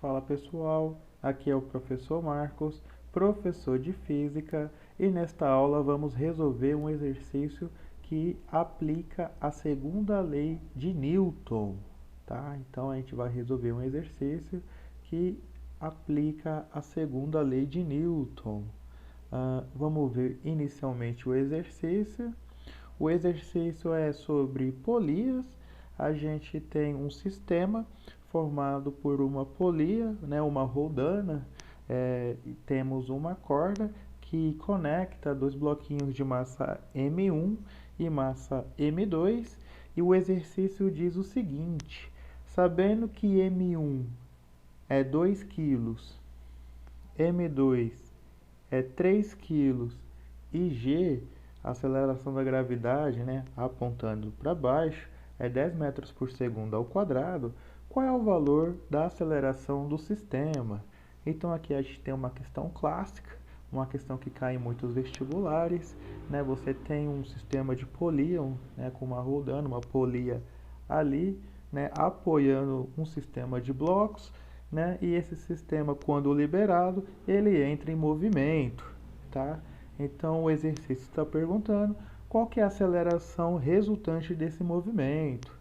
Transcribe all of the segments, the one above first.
Fala pessoal, aqui é o professor Marcos, professor de Física, e nesta aula vamos resolver um exercício que aplica a segunda lei de Newton, tá? Então a gente vai resolver um exercício que aplica a segunda lei de Newton. Vamos ver inicialmente o exercício. O exercício é sobre polias. A gente tem um sistema formado por uma polia, né, uma roldana, e temos uma corda que conecta dois bloquinhos de massa M1 e massa M2, e o exercício diz o seguinte: sabendo que M1 é 2 kg, M2 é 3 kg e G, a aceleração da gravidade, né, apontando para baixo, é 10 metros por segundo ao quadrado, qual é o valor da aceleração do sistema? Então aqui a gente tem uma questão clássica, uma questão que cai em muitos vestibulares, né? Você tem um sistema de polia, né, com uma roldana, uma polia ali, né, apoiando um sistema de blocos, né? E esse sistema, quando liberado, ele entra em movimento, tá? Então o exercício está perguntando qual que é a aceleração resultante desse movimento.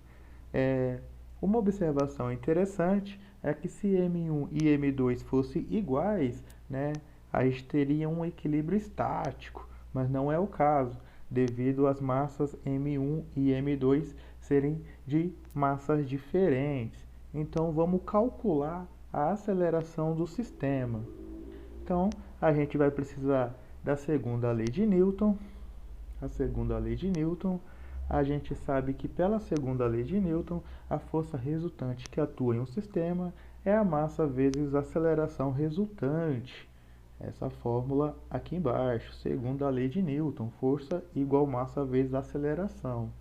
Uma observação interessante é que se M1 e M2 fossem iguais, né, a gente teria um equilíbrio estático, mas não é o caso, devido às massas M1 e M2 serem de massas diferentes. Então vamos calcular a aceleração do sistema. Então a gente vai precisar da segunda lei de Newton. A segunda lei de Newton, a gente sabe que pela segunda lei de Newton, a força resultante que atua em um sistema é a massa vezes a aceleração resultante. Essa fórmula aqui embaixo, segunda lei de Newton, força igual massa vezes aceleração.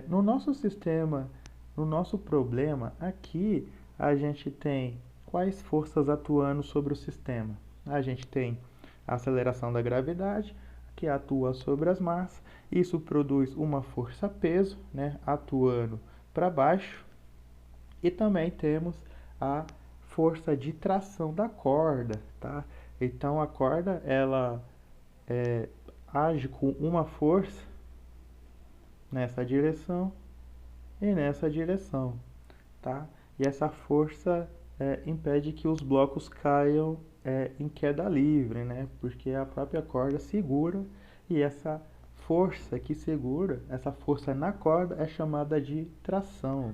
No nosso sistema, no nosso problema, aqui a gente tem quais forças atuando sobre o sistema. A gente tem a aceleração da gravidade, que atua sobre as massas. Isso produz uma força-peso, né, atuando para baixo. E também temos a força de tração da corda, tá? Então a corda ela age com uma força nessa direção e nessa direção, tá? E essa força impede que os blocos caiam em queda livre, né? Porque a própria corda segura, e essa força que segura, essa força na corda é chamada de tração,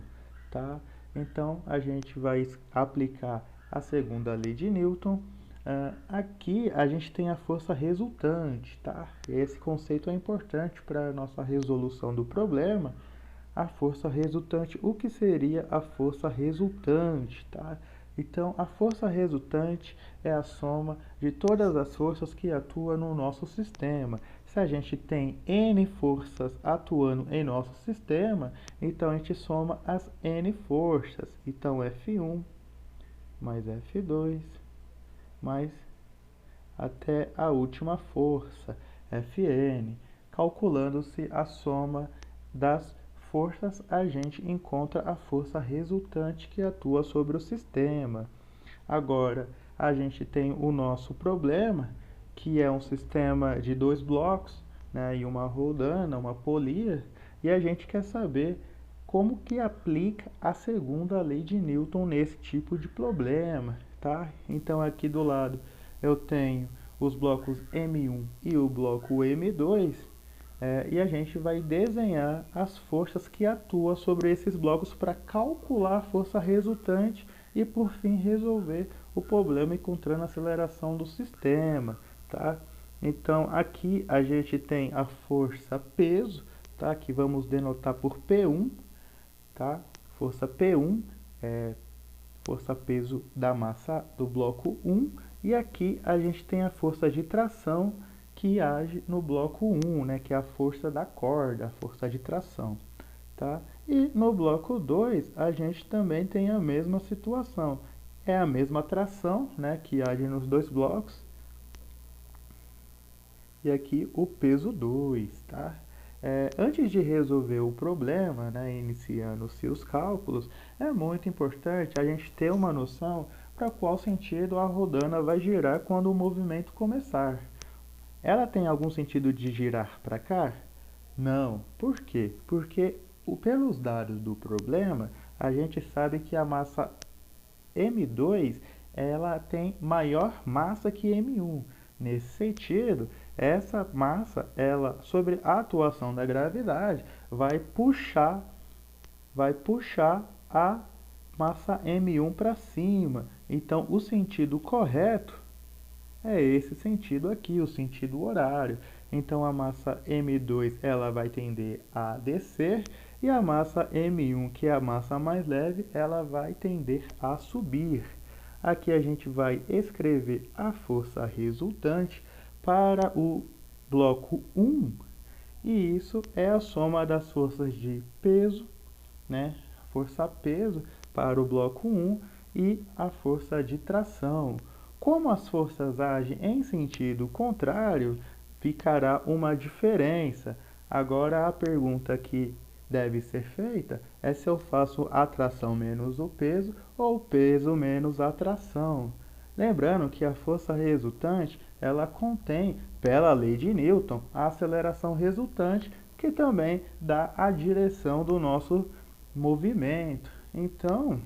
tá? Então a gente vai aplicar a segunda lei de Newton. Aqui a gente tem a força resultante, tá? Esse conceito é importante para a nossa resolução do problema. A força resultante, o que seria a força resultante, tá? Então, a força resultante é a soma de todas as forças que atuam no nosso sistema. Se a gente tem N forças atuando em nosso sistema, então a gente soma as N forças. Então, F1 mais F2 mais até a última força, Fn. Calculando-se a soma das forças, a gente encontra a força resultante que atua sobre o sistema. Agora, a gente tem o nosso problema, que é um sistema de dois blocos, né, e uma roldana, uma polia, e a gente quer saber como que aplica a segunda lei de Newton nesse tipo de problema, tá? Então aqui do lado eu tenho os blocos M1 e o bloco M2, e a gente vai desenhar as forças que atuam sobre esses blocos para calcular a força resultante e, por fim, resolver o problema encontrando a aceleração do sistema, tá? Então, aqui a gente tem a força peso, tá? Que vamos denotar por P1, tá? Força P1 é força peso da massa do bloco 1, e aqui a gente tem a força de tração que age no bloco 1, né, que é a força da corda, a força de tração, tá? E no bloco 2 a gente também tem a mesma situação, é a mesma tração, né, que age nos dois blocos, e aqui o peso 2, tá? Antes de resolver o problema, né, iniciando os seus cálculos, é muito importante a gente ter uma noção para qual sentido a rodana vai girar quando o movimento começar. Ela tem algum sentido de girar para cá? Não. Por quê? Porque pelos dados do problema, a gente sabe que a massa M2 ela tem maior massa que M1. Nesse sentido, essa massa, ela, sobre a atuação da gravidade, vai puxar a massa M1 para cima. Então, o sentido correto é esse sentido aqui, o sentido horário. Então, a massa M2 ela vai tender a descer e a massa M1, que é a massa mais leve, ela vai tender a subir. Aqui a gente vai escrever a força resultante para o bloco 1, e isso é a soma das forças de peso, né? Força peso para o bloco 1 e a força de tração. Como as forças agem em sentido contrário, ficará uma diferença. Agora a pergunta que deve ser feita é se eu faço a tração menos o peso ou o peso menos a tração. Lembrando que a força resultante, ela contém, pela lei de Newton, a aceleração resultante, que também dá a direção do nosso movimento. Então,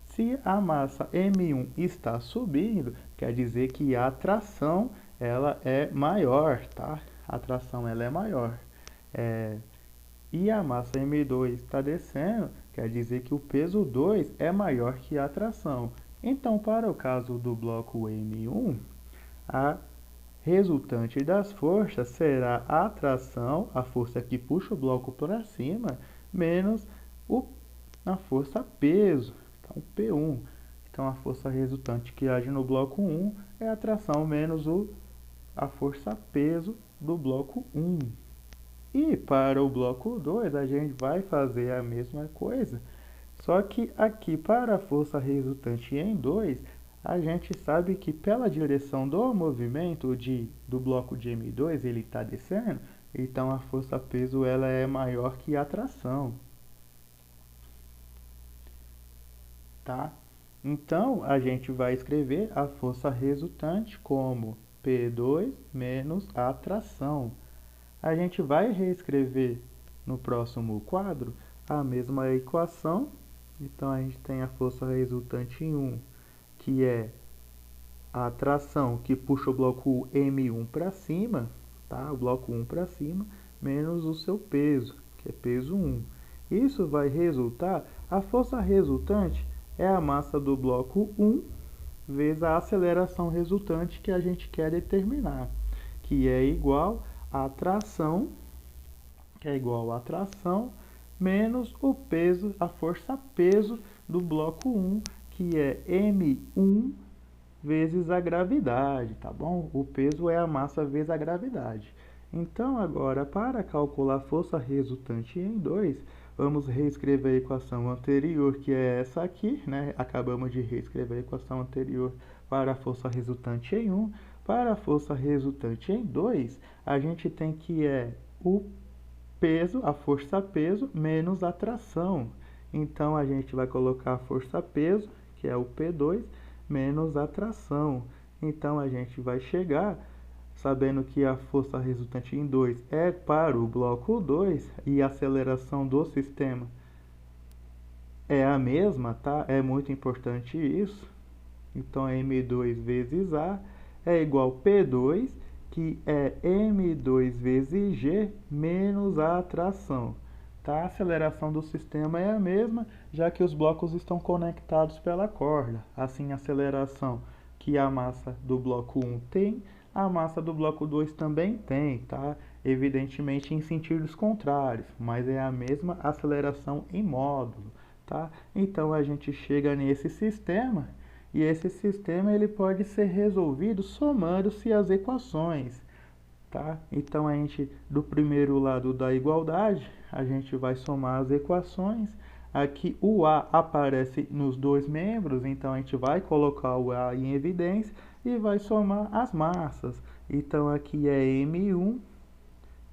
se a massa M1 está subindo, quer dizer que a tração ela é maior, tá? A tração ela é maior. E a massa M2 está descendo, quer dizer que o peso 2 é maior que a tração. Então, para o caso do bloco M1, a resultante das forças será a tração, a força que puxa o bloco para cima, menos a força peso, então P1. Então, a força resultante que age no bloco 1 é a tração menos a força peso do bloco 1. E para o bloco 2, a gente vai fazer a mesma coisa, só que aqui para a força resultante em 2, a gente sabe que pela direção do movimento do bloco de M2, ele está descendo, então a força peso ela é maior que a tração. Tá? Então, a gente vai escrever a força resultante como P2 menos a tração. A gente vai reescrever no próximo quadro a mesma equação. Então, a gente tem a força resultante em 1, que é a tração que puxa o bloco M1 para cima, tá? O bloco 1 para cima, menos o seu peso, que é peso 1. Isso vai resultar, a força resultante é a massa do bloco 1 vezes a aceleração resultante que a gente quer determinar, que é igual à tração, menos o peso, a força peso do bloco 1, que é M1 vezes a gravidade, tá bom? O peso é a massa vezes a gravidade. Então, agora, para calcular a força resultante em 2, vamos reescrever a equação anterior, que é essa aqui, né? Acabamos de reescrever a equação anterior para a força resultante em 1. Para a força resultante em 2, a gente tem que o peso, a força peso, menos a tração. Então, a gente vai colocar a força peso, que é o P2, menos a tração. Então, a gente vai chegar, sabendo que a força resultante em 2 é para o bloco 2 e a aceleração do sistema é a mesma, tá? É muito importante isso. Então, M2 vezes A é igual a P2, que é M2 vezes G menos a tração. Tá? A aceleração do sistema é a mesma, já que os blocos estão conectados pela corda. Assim, a aceleração que a massa do bloco 1 tem, a massa do bloco 2 também tem, tá? Evidentemente em sentidos contrários, mas é a mesma aceleração em módulo, tá? Então, a gente chega nesse sistema, e esse sistema ele pode ser resolvido somando-se as equações. Tá? Então, a gente, do primeiro lado da igualdade, a gente vai somar as equações. Aqui o A aparece nos dois membros, então a gente vai colocar o A em evidência e vai somar as massas. Então, aqui é M1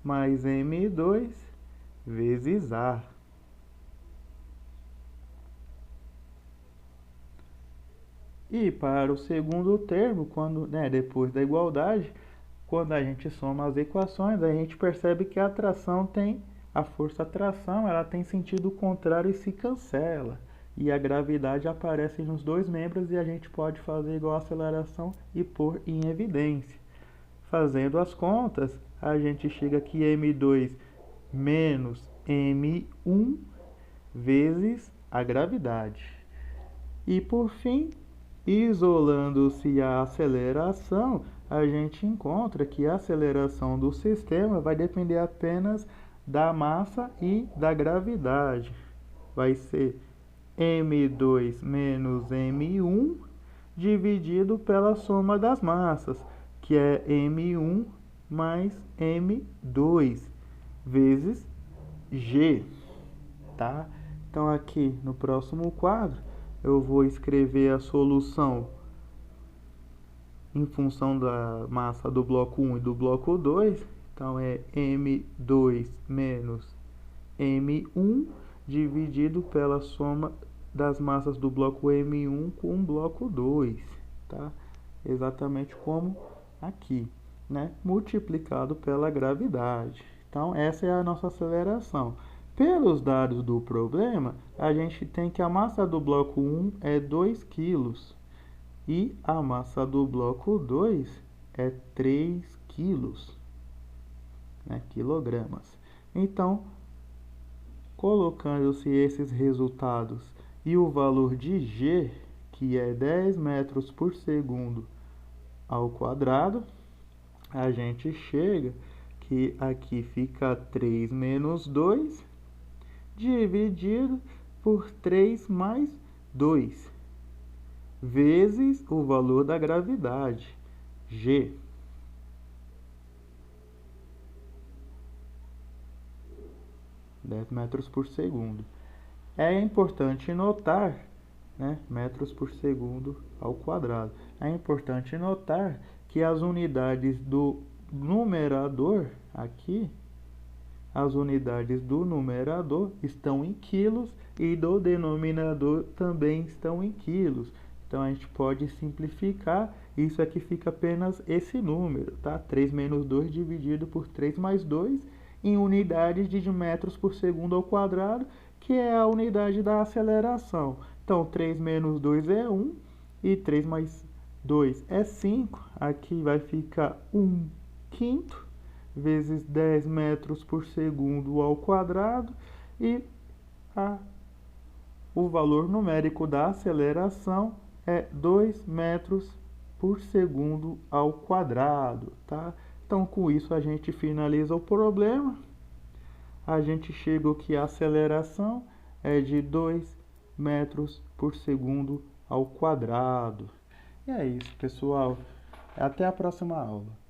mais m2 vezes a. E para o segundo termo, depois da igualdade, quando a gente soma as equações, a gente percebe que a força-atração, ela tem sentido contrário e se cancela. E a gravidade aparece nos dois membros e a gente pode fazer igual a aceleração e pôr em evidência. Fazendo as contas, a gente chega aqui m2 menos m1 vezes a gravidade. E por fim, isolando-se a aceleração, a gente encontra que a aceleração do sistema vai depender apenas da massa e da gravidade. Vai ser m2 menos m1 dividido pela soma das massas, que é m1 mais m2 vezes g, tá? Então aqui no próximo quadro eu vou escrever a solução em função da massa do bloco 1 e do bloco 2. Então é m2 menos m1 dividido pela soma das massas do bloco m1 com o bloco 2, tá? Exatamente como aqui, né? Multiplicado pela gravidade. Então essa é a nossa aceleração. Pelos dados do problema, a gente tem que a massa do bloco 1 é 2 kg e a massa do bloco 2 é 3 kg, né? Quilogramas. Então, colocando-se esses resultados e o valor de G, que é 10 metros por segundo ao quadrado, a gente chega que aqui fica 3 menos 2 dividido por 3 mais 2, vezes o valor da gravidade, G. (10 metros por segundo). É importante notar, né, metros por segundo ao quadrado. É importante notar que as unidades do numerador aqui, as unidades do numerador estão em quilos e do denominador também estão em quilos. Então a gente pode simplificar, isso aqui fica apenas esse número, tá? 3 menos 2 dividido por 3 mais 2 em unidades de metros por segundo ao quadrado, que é a unidade da aceleração. Então 3 menos 2 é 1 e 3 mais 2 é 5. Aqui vai ficar 1/5 vezes 10 metros por segundo ao quadrado e o valor numérico da aceleração é 2 metros por segundo ao quadrado, tá? Então, com isso, a gente finaliza o problema. A gente chega que a aceleração é de 2 metros por segundo ao quadrado. E é isso, pessoal. Até a próxima aula.